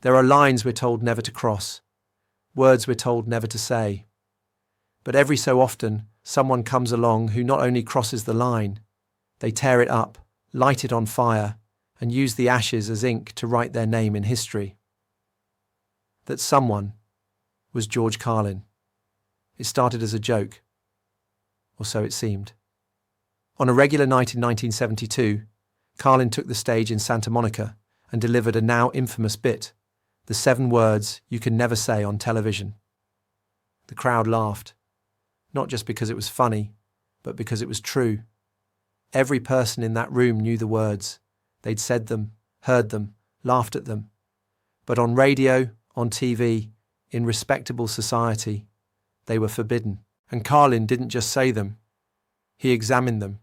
There are lines we're told never to cross, words we're told never to say. But every so often, someone comes along who not only crosses the line, they tear it up, light it on fire, and use the ashes as ink to write their name in history. That someone was George Carlin. It started as a joke, or so it seemed. On a regular night in 1972, Carlin took the stage in Santa Monica and delivered a now infamous bit, the 7 words you can never say on television. The crowd laughed, not just because it was funny, but because it was true. Every person in that room knew the words. They'd said them, heard them, laughed at them. But on radio, on TV, in respectable society, they were forbidden. And Carlin didn't just say them. He examined them,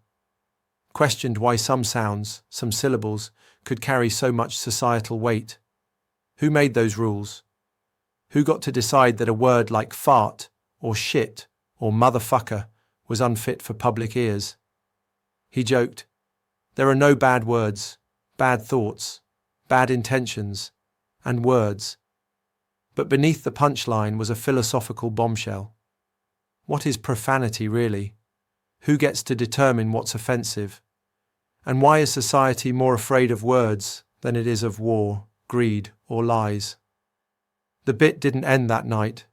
questioned why some sounds, some syllables, could carry so much societal weight. Who made those rules? Who got to decide that a word like fart, or shit, or motherfucker was unfit for public ears? He joked, "There are no bad words, bad thoughts, bad intentions, and words." But beneath the punchline was a philosophical bombshell. What is profanity, really? Who gets to determine what's offensive? And why is society more afraid of words than it is of war, greed, or lies? The bit didn't end that night.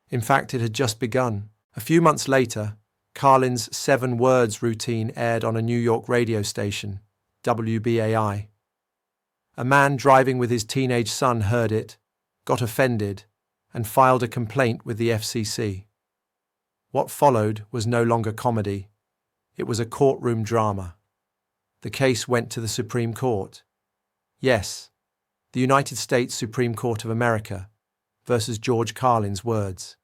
In fact, it had just begun. A few months later, Carlin's 7 words routine aired on a New York radio station, WBAI. A man driving with his teenage son heard it, got offended, and filed a complaint with the FCC. What followed was no longer comedy. It was a courtroom drama. The case went to the Supreme Court. Yes, the United States Supreme Court of America versus George Carlin's words.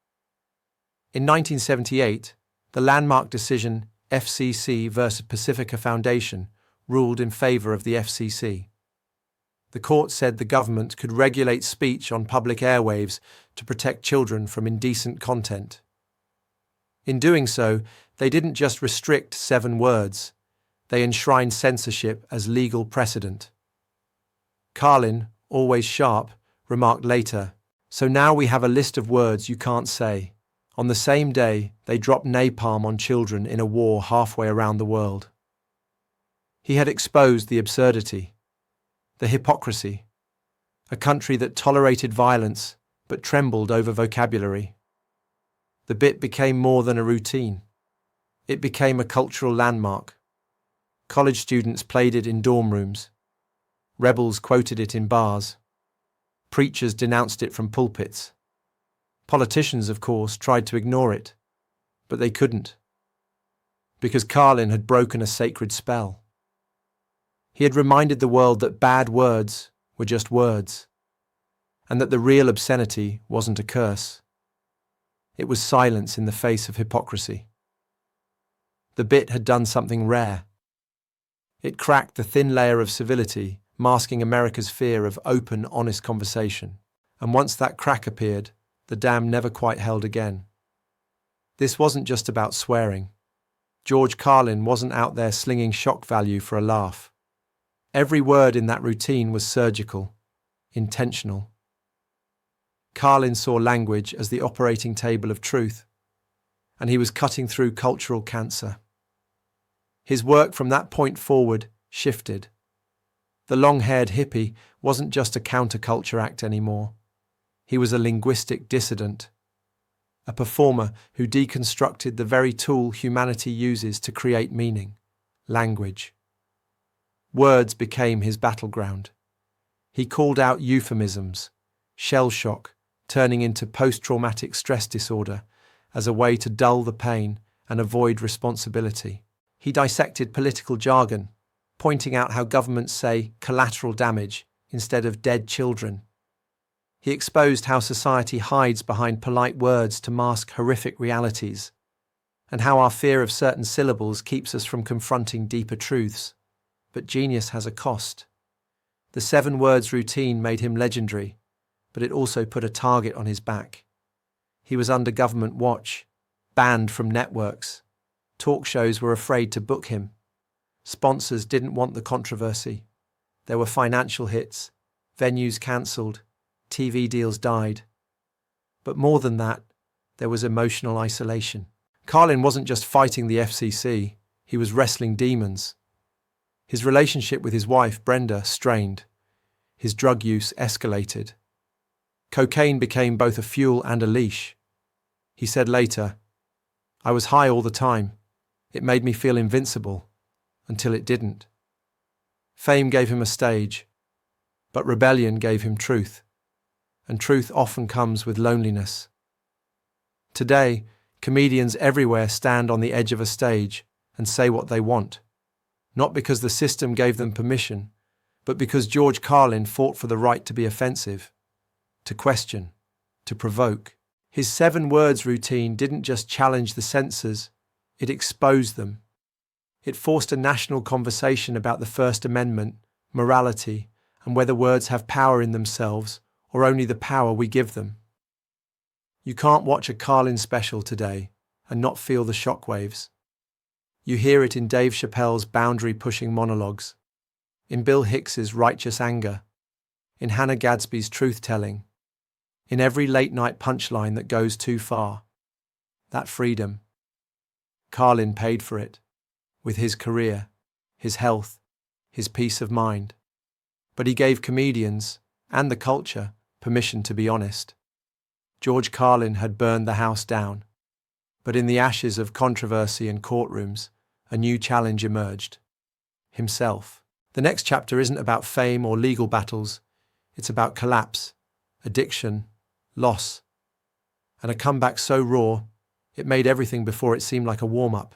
In 1978, the landmark decision FCC versus Pacifica Foundation ruled in favor of the FCC. The court said the government could regulate speech on public airwaves to protect children from indecent content. In doing so, they didn't just restrict 7 words, they enshrined censorship as legal precedent. Carlin, always sharp, remarked later, "So now we have a list of words you can't say." On the same day, they dropped napalm on children in a war halfway around the world. He had exposed the absurdity, the hypocrisy, a country that tolerated violence but trembled over vocabulary. The bit became more than a routine. It became a cultural landmark. College students played it in dorm rooms. Rebels quoted it in bars. Preachers denounced it from pulpits. Politicians, of course, tried to ignore it, but they couldn't, because Carlin had broken a sacred spell. He had reminded the world that bad words were just words, and that the real obscenity wasn't a curse. It was silence in the face of hypocrisy. The bit had done something rare. It cracked the thin layer of civility, masking America's fear of open, honest conversation. And once that crack appeared, the dam never quite held again. This wasn't just about swearing. George Carlin wasn't out there slinging shock value for a laugh. Every word in that routine was surgical, intentional. Carlin saw language as the operating table of truth, and he was cutting through cultural cancer. His work from that point forward shifted. The long-haired hippie wasn't just a counterculture act anymore. He was a linguistic dissident, a performer who deconstructed the very tool humanity uses to create meaning, language. Words became his battleground. He called out euphemisms, shell shock, turning into post-traumatic stress disorder as a way to dull the pain and avoid responsibility. He dissected political jargon, pointing out how governments say collateral damage instead of dead children. He exposed how society hides behind polite words to mask horrific realities, and how our fear of certain syllables keeps us from confronting deeper truths. But genius has a cost. The 7 words routine made him legendary, but it also put a target on his back. He was under government watch, banned from networks. Talk shows were afraid to book him. Sponsors didn't want the controversy. There were financial hits, venues cancelled, TV deals died. But more than that, there was emotional isolation. Carlin wasn't just fighting the FCC, he was wrestling demons. His relationship with his wife, Brenda, strained. His drug use escalated. Cocaine became both a fuel and a leash. He said later, "I was high all the time. It made me feel invincible, until it didn't." Fame gave him a stage, but rebellion gave him truth, and truth often comes with loneliness. Today, comedians everywhere stand on the edge of a stage and say what they want, not because the system gave them permission, but because George Carlin fought for the right to be offensive, to question, to provoke. His 7 words routine didn't just challenge the censors, it exposed them. It forced a national conversation about the First Amendment, morality, and whether words have power in themselves or only the power we give them. You can't watch a Carlin special today and not feel the shockwaves. You hear it in Dave Chappelle's boundary-pushing monologues, in Bill Hicks's righteous anger, in Hannah Gadsby's truth-telling, in every late-night punchline that goes too far. That freedom. Carlin paid for it, with his career, his health, his peace of mind. But he gave comedians, and the culture, permission to be honest. George Carlin had burned the house down, but in the ashes of controversy and courtrooms, a new challenge emerged. Himself. The next chapter isn't about fame or legal battles, it's about collapse, addiction, loss, and a comeback so raw, it made everything before it seem like a warm-up.